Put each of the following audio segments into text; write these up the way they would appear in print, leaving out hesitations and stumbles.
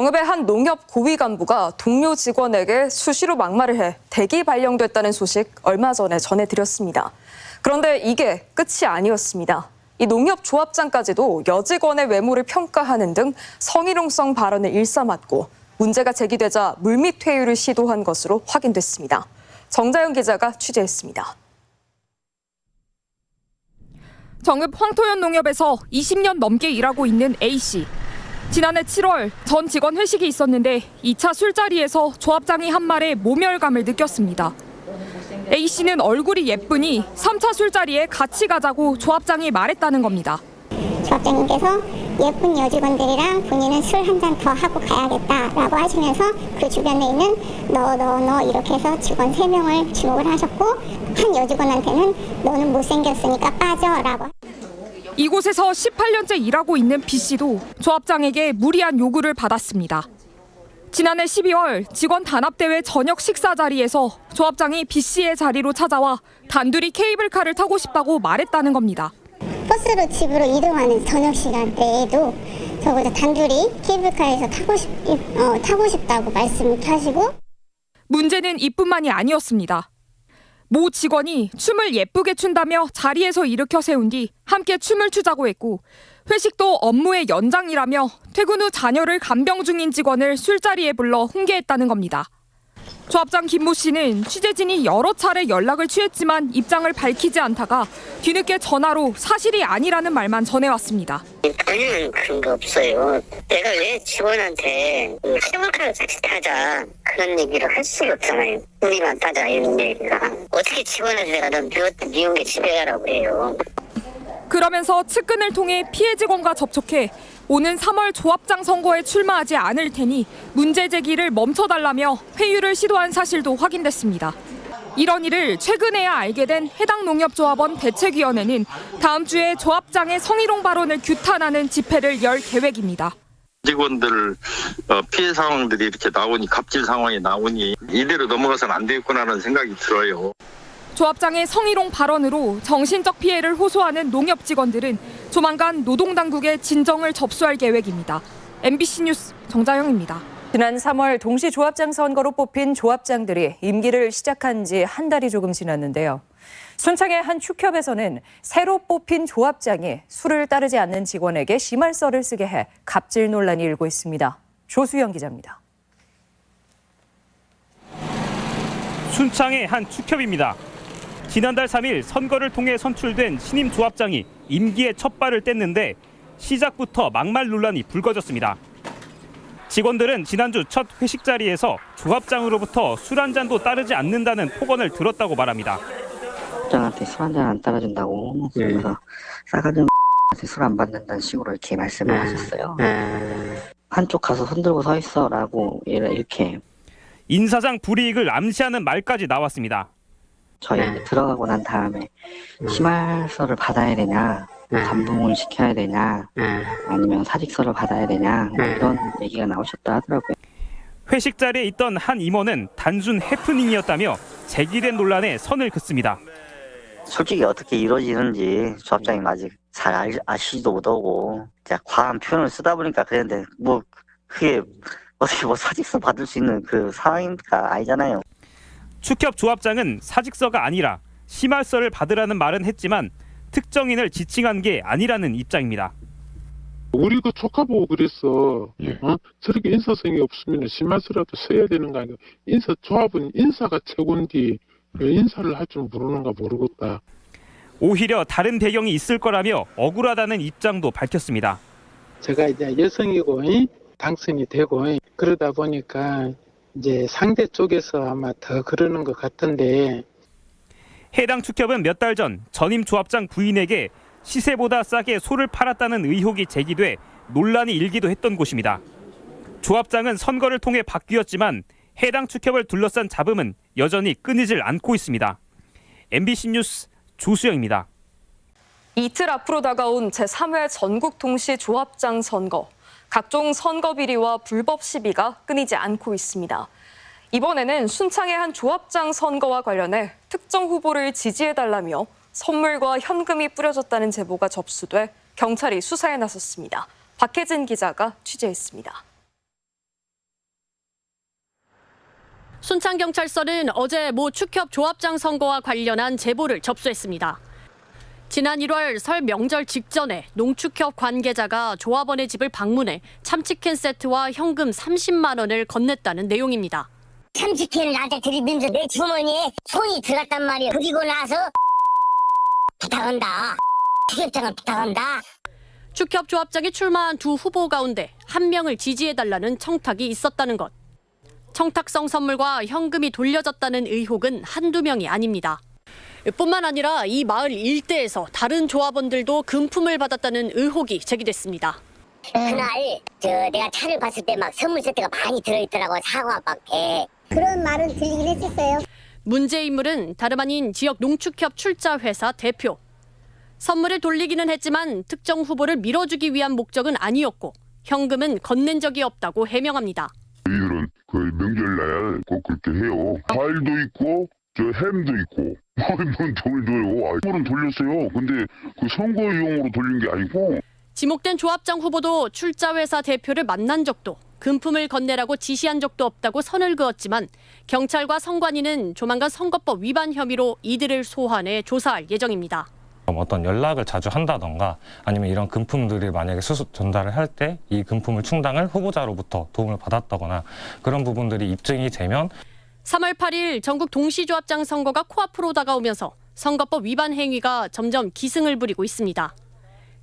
정읍의 한 농협 고위 간부가 동료 직원에게 수시로 막말을 해 댁이 발령됐다는 소식 얼마 전에 전해드렸습니다. 그런데 이게 끝이 아니었습니다. 이 농협 조합장까지도 여직원의 외모를 평가하는 등 성희롱성 발언을 일삼았고 문제가 제기되자 물밑 회유를 시도한 것으로 확인됐습니다. 정자영 기자가 취재했습니다. 정읍 황토현 농협에서 20년 넘게 일하고 있는 A씨. 지난해 7월 전 직원 회식이 있었는데 2차 술자리에서 조합장이 한 말에 모멸감을 느꼈습니다. A씨는 얼굴이 예쁘니 3차 술자리에 같이 가자고 조합장이 말했다는 겁니다. 조합장님께서 예쁜 여직원들이랑 본인은 술 한 잔 더 하고 가야겠다라고 하시면서 그 주변에 있는 너 이렇게 해서 직원 3명을 지목을 하셨고 한 여직원한테는 너는 못생겼으니까 빠져라고. 이곳에서 18년째 일하고 있는 B씨도 조합장에게 무리한 요구를 받았습니다. 지난해 12월 직원 단합대회 저녁 식사 자리에서 조합장이 B씨의 자리로 찾아와 단둘이 케이블카를 타고 싶다고 말했다는 겁니다. 버스로 집으로 이동하는 저녁 시간대에도 저보다 단둘이 케이블카에서 타고 싶다고 말씀을 하시고. 문제는 이뿐만이 아니었습니다. 모 직원이 춤을 예쁘게 춘다며 자리에서 일으켜 세운 뒤 함께 춤을 추자고 했고 회식도 업무의 연장이라며 퇴근 후 자녀를 간병 중인 직원을 술자리에 불러 훈계했다는 겁니다. 조합장 김모 씨는 취재진이 여러 차례 연락을 취했지만 입장을 밝히지 않다가 뒤늦게 전화로 사실이 아니라는 말만 전해왔습니다. 본인은 그런 거 없어요. 내가 왜 직원한테 케이블카를 같이 타자 그런 얘기를 할 수가 없잖아요. 우리만 타자 이런 얘기가. 어떻게 직원한테 내가 너 미운게 집에 가라고 해요. 그러면서 측근을 통해 피해 직원과 접촉해 오는 3월 조합장 선거에 출마하지 않을 테니 문제 제기를 멈춰달라며 회유를 시도한 사실도 확인됐습니다. 이런 일을 최근에야 알게 된 해당 농협조합원 대책위원회는 다음 주에 조합장의 성희롱 발언을 규탄하는 집회를 열 계획입니다. 직원들 피해 상황들이 이렇게 나오니 갑질 상황이 나오니 이대로 넘어가서는 안 되겠구나라는 생각이 들어요. 조합장의 성희롱 발언으로 정신적 피해를 호소하는 농협 직원들은 조만간 노동당국에 진정을 접수할 계획입니다. MBC 뉴스 정자영입니다. 지난 3월 동시 조합장 선거로 뽑힌 조합장들이 임기를 시작한 지 한 달이 조금 지났는데요. 순창의 한 축협에서는 새로 뽑힌 조합장이 술을 따르지 않는 직원에게 심할서를 쓰게 해 갑질 논란이 일고 있습니다. 조수영 기자입니다. 순창의 한 축협입니다. 지난달 3일 선거를 통해 선출된 신임 조합장이 임기의 첫 발을 뗐는데 시작부터 막말 논란이 불거졌습니다. 직원들은 지난주 첫 회식 자리에서 조합장으로부터 술 한 잔도 따르지 않는다는 폭언을 들었다고 말합니다. 조합장한테 술 한 잔 안 따라준다고 그러면서 싸가지 없는 술 안 받는다는 식으로 이렇게 말씀을 하셨어요. 한쪽 가서 손들고 서 있어라고 이렇게. 인사상 불이익을 암시하는 말까지 나왔습니다. 저희 들어가고 난 다음에 심할서를 받아야 되냐, 감봉을 시켜야 되냐, 아니면 사직서를 받아야 되냐 이런 얘기가 나오셨다 하더라고요. 회식 자리에 있던 한 임원은 단순 해프닝이었다며 제기된 논란에 선을 긋습니다. 솔직히 어떻게 이루어지는지 조합장님 아직 잘 아시지도 못하고 제가 과한 표현을 쓰다 보니까 그랬는데 뭐 그게 어떻게 뭐 사직서 받을 수 있는 그 상황입니까? 아니잖아요. 축협 조합장은 사직서가 아니라 심할서를 받으라는 말은 했지만 특정인을 지칭한 게 아니라는 입장입니다. 우리 그 조카 보고 그랬어. 저렇게 인사성이 없으면 심할서라도 써야 되는 거 아니야. 조합은 인사가 최고인데 왜 인사를 할 줄 모르는가 모르겠다. 오히려 다른 배경이 있을 거라며 억울하다는 입장도 밝혔습니다. 제가 이제 여성이고 당선이 되고 그러다 보니까 이제 상대 쪽에서 아마 더 그러는 것 같은데. 해당 축협은 몇 달 전 전임 조합장 부인에게 시세보다 싸게 소를 팔았다는 의혹이 제기돼 논란이 일기도 했던 곳입니다. 조합장은 선거를 통해 바뀌었지만 해당 축협을 둘러싼 잡음은 여전히 끊이질 않고 있습니다. MBC 뉴스 조수영입니다. 이틀 앞으로 다가온 제3회 전국 동시 조합장 선거. 각종 선거 비리와 불법 시비가 끊이지 않고 있습니다. 이번에는 순창의 한 조합장 선거와 관련해 특정 후보를 지지해달라며 선물과 현금이 뿌려졌다는 제보가 접수돼 경찰이 수사에 나섰습니다. 박혜진 기자가 취재했습니다. 순창경찰서는 어제 모 축협 조합장 선거와 관련한 제보를 접수했습니다. 지난 1월 설 명절 직전에 농축협 관계자가 조합원의 집을 방문해 참치캔 세트와 현금 30만 원을 건넸다는 내용입니다. 참치캔을 나한테 들이면서 내 주머니에 손이 들어갔단 말이야. 그리고 나서 부탁한다. 축협장을 부탁한다. 축협 조합장이 출마한 두 후보 가운데 한 명을 지지해달라는 청탁이 있었다는 것. 청탁성 선물과 현금이 돌려졌다는 의혹은 한두 명이 아닙니다. 뿐만 아니라 이 마을 일대에서 다른 조합원들도 금품을 받았다는 의혹이 제기됐습니다. 그날 내가 차를 봤을 때 막 선물 세트가 많이 들어있더라고. 사과밖에. 그런 말은 들리긴 했었어요. 문제 인물은 다름 아닌 지역 농축협 출자 회사 대표. 선물을 돌리기는 했지만 특정 후보를 밀어주기 위한 목적은 아니었고 현금은 건넨 적이 없다고 해명합니다. 저희들은 그 명절날 꼭 그렇게 해요. 과일도 있고 저 햄도 있고 뭔 돈을 줘요. 선물은 돌렸어요. 근데 그 선거용으로 돌린 게 아니고. 지목된 조합장 후보도 출자 회사 대표를 만난 적도 금품을 건네라고 지시한 적도 없다고 선을 그었지만 경찰과 선관위는 조만간 선거법 위반 혐의로 이들을 소환해 조사할 예정입니다. 어떤 연락을 자주 한다던가 아니면 이런 금품들이 만약에 수수 전달을 할 때 이 금품을 충당을 후보자로부터 도움을 받았다거나 그런 부분들이 입증이 되면 3월 8일 전국 동시조합장 선거가 코앞으로 다가오면서 선거법 위반 행위가 점점 기승을 부리고 있습니다.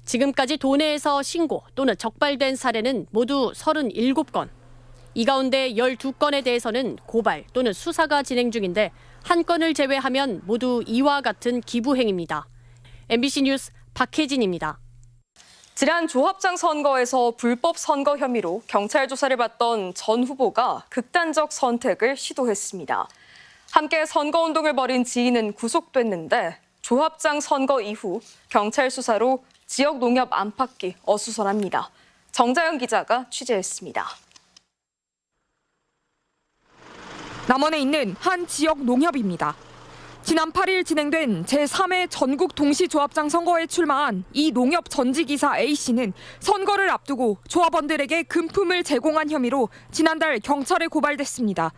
지금까지 도내에서 신고 또는 적발된 사례는 모두 37건. 이 가운데 12건에 대해서는 고발 또는 수사가 진행 중인데 한 건을 제외하면 모두 이와 같은 기부 행위입니다. MBC 뉴스 박혜진입니다. 지난 조합장 선거에서 불법 선거 혐의로 경찰 조사를 받던 전 후보가 극단적 선택을 시도했습니다. 함께 선거운동을 벌인 지인은 구속됐는데 조합장 선거 이후 경찰 수사로 지역 농협 안팎이 어수선합니다. 정자연 기자가 취재했습니다. 남원에 있는 한 지역 농협입니다. 지난 8일 진행된 제3회 전국 동시조합장 선거에 출마한 이 농협 전지기사 A씨는 선거를 앞두고 조합원들에게 금품을 제공한 혐의로 지난달 경찰에 고발됐습니다.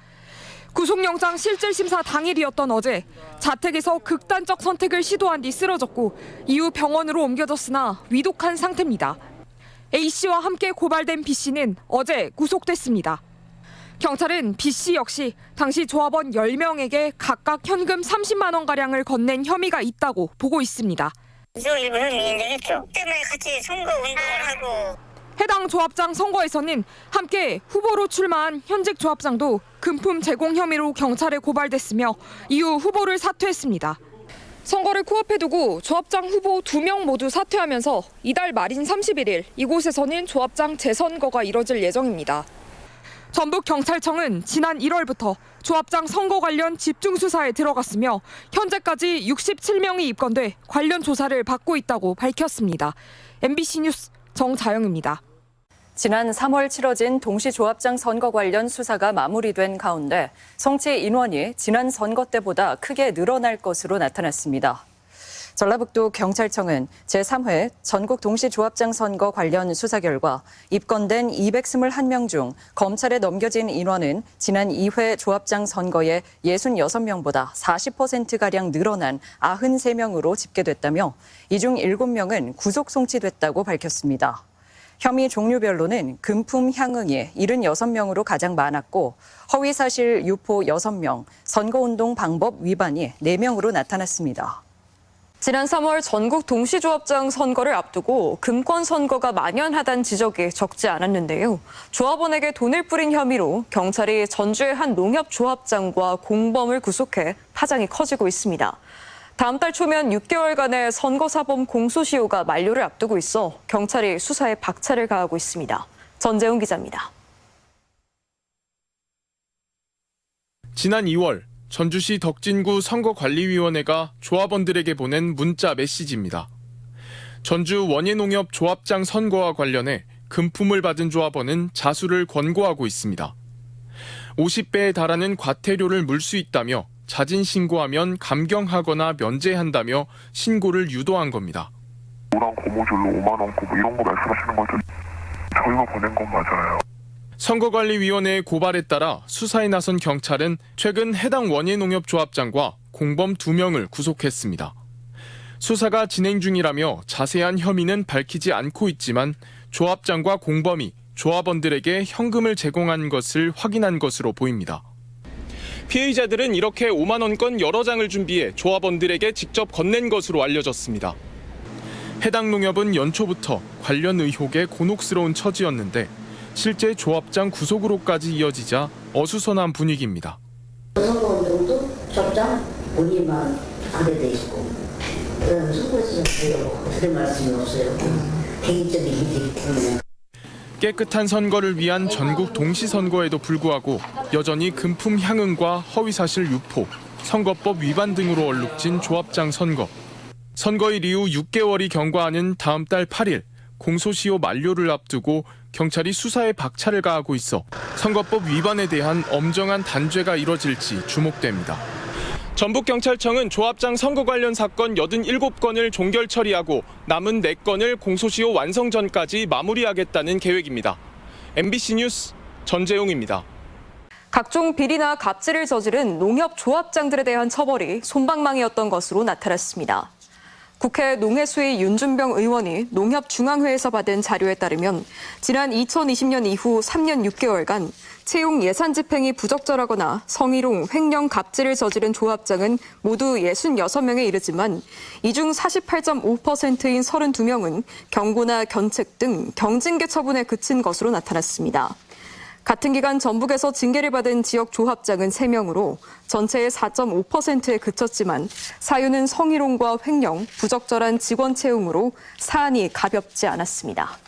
구속영장 실질심사 당일이었던 어제 자택에서 극단적 선택을 시도한 뒤 쓰러졌고 이후 병원으로 옮겨졌으나 위독한 상태입니다. A씨와 함께 고발된 B씨는 어제 구속됐습니다. 경찰은 B씨 역시 당시 조합원 10명에게 각각 현금 30만 원가량을 건넨 혐의가 있다고 보고 있습니다. 일부 혐의 인정했죠. 때문에 같이 선거 운동을 하고. 해당 조합장 선거에서는 함께 후보로 출마한 현직 조합장도 금품 제공 혐의로 경찰에 고발됐으며 이후 후보를 사퇴했습니다. 선거를 코앞에 두고 조합장 후보 2명 모두 사퇴하면서 이달 말인 31일 이곳에서는 조합장 재선거가 이뤄질 예정입니다. 전북경찰청은 지난 1월부터 조합장 선거 관련 집중수사에 들어갔으며 현재까지 67명이 입건돼 관련 조사를 받고 있다고 밝혔습니다. MBC 뉴스 정자영입니다. 지난 3월 치러진 동시조합장 선거 관련 수사가 마무리된 가운데 성취 인원이 지난 선거 때보다 크게 늘어날 것으로 나타났습니다. 전라북도 경찰청은 제3회 전국 동시조합장 선거 관련 수사 결과 입건된 221명 중 검찰에 넘겨진 인원은 지난 2회 조합장 선거의 66명보다 40%가량 늘어난 93명으로 집계됐다며 이 중 7명은 구속 송치됐다고 밝혔습니다. 혐의 종류별로는 금품 향응이 76명으로 가장 많았고 허위사실 유포 6명, 선거운동 방법 위반이 4명으로 나타났습니다. 지난 3월 전국 동시조합장 선거를 앞두고 금권 선거가 만연하다는 지적이 적지 않았는데요. 조합원에게 돈을 뿌린 혐의로 경찰이 전주의 한 농협 조합장과 공범을 구속해 파장이 커지고 있습니다. 다음 달 초면 6개월간의 선거사범 공소시효가 만료를 앞두고 있어 경찰이 수사에 박차를 가하고 있습니다. 전재훈 기자입니다. 지난 2월 전주시 덕진구 선거관리위원회가 조합원들에게 보낸 문자 메시지입니다. 전주 원예농협 조합장 선거와 관련해 금품을 받은 조합원은 자수를 권고하고 있습니다. 50배에 달하는 과태료를 물 수 있다며 자진 신고하면 감경하거나 면제한다며 신고를 유도한 겁니다. 노란 고무줄로 5만 원 뭐 이런 거 말씀하시는 거죠? 저희가 보낸 건 맞아요. 선거관리위원회의 고발에 따라 수사에 나선 경찰은 최근 해당 원예농협조합장과 공범 2명을 구속했습니다. 수사가 진행 중이라며 자세한 혐의는 밝히지 않고 있지만 조합장과 공범이 조합원들에게 현금을 제공한 것을 확인한 것으로 보입니다. 피해자들은 이렇게 5만 원권 여러 장을 준비해 조합원들에게 직접 건넨 것으로 알려졌습니다. 해당 농협은 연초부터 관련 의혹에 곤혹스러운 처지였는데 실제 조합장 구속으로까지 이어지자 어수선한 분위기입니다. 선거운동도 협장 본인만 안돼 있고 선거에서 드릴 말씀이 없어요. 개인적인 일이기 때문에. 깨끗한 선거를 위한 전국 동시선거에도 불구하고 여전히 금품 향응과 허위사실 유포, 선거법 위반 등으로 얼룩진 조합장 선거. 선거일 이후 6개월이 경과하는 다음 달 8일 공소시효 만료를 앞두고 경찰이 수사에 박차를 가하고 있어 선거법 위반에 대한 엄정한 단죄가 이뤄질지 주목됩니다. 전북경찰청은 조합장 선거 관련 사건 87건을 종결 처리하고 남은 4건을 공소시효 완성 전까지 마무리하겠다는 계획입니다. MBC 뉴스 전재용입니다. 각종 비리나 갑질을 저지른 농협 조합장들에 대한 처벌이 솜방망이였던 것으로 나타났습니다. 국회 농해수위 윤준병 의원이 농협중앙회에서 받은 자료에 따르면 지난 2020년 이후 3년 6개월간 채용 예산 집행이 부적절하거나 성희롱, 횡령, 갑질을 저지른 조합장은 모두 66명에 이르지만 이 중 48.5%인 32명은 경고나 견책 등 경징계 처분에 그친 것으로 나타났습니다. 같은 기간 전북에서 징계를 받은 지역 조합장은 3명으로 전체의 4.5%에 그쳤지만 사유는 성희롱과 횡령, 부적절한 직원 채용으로 사안이 가볍지 않았습니다.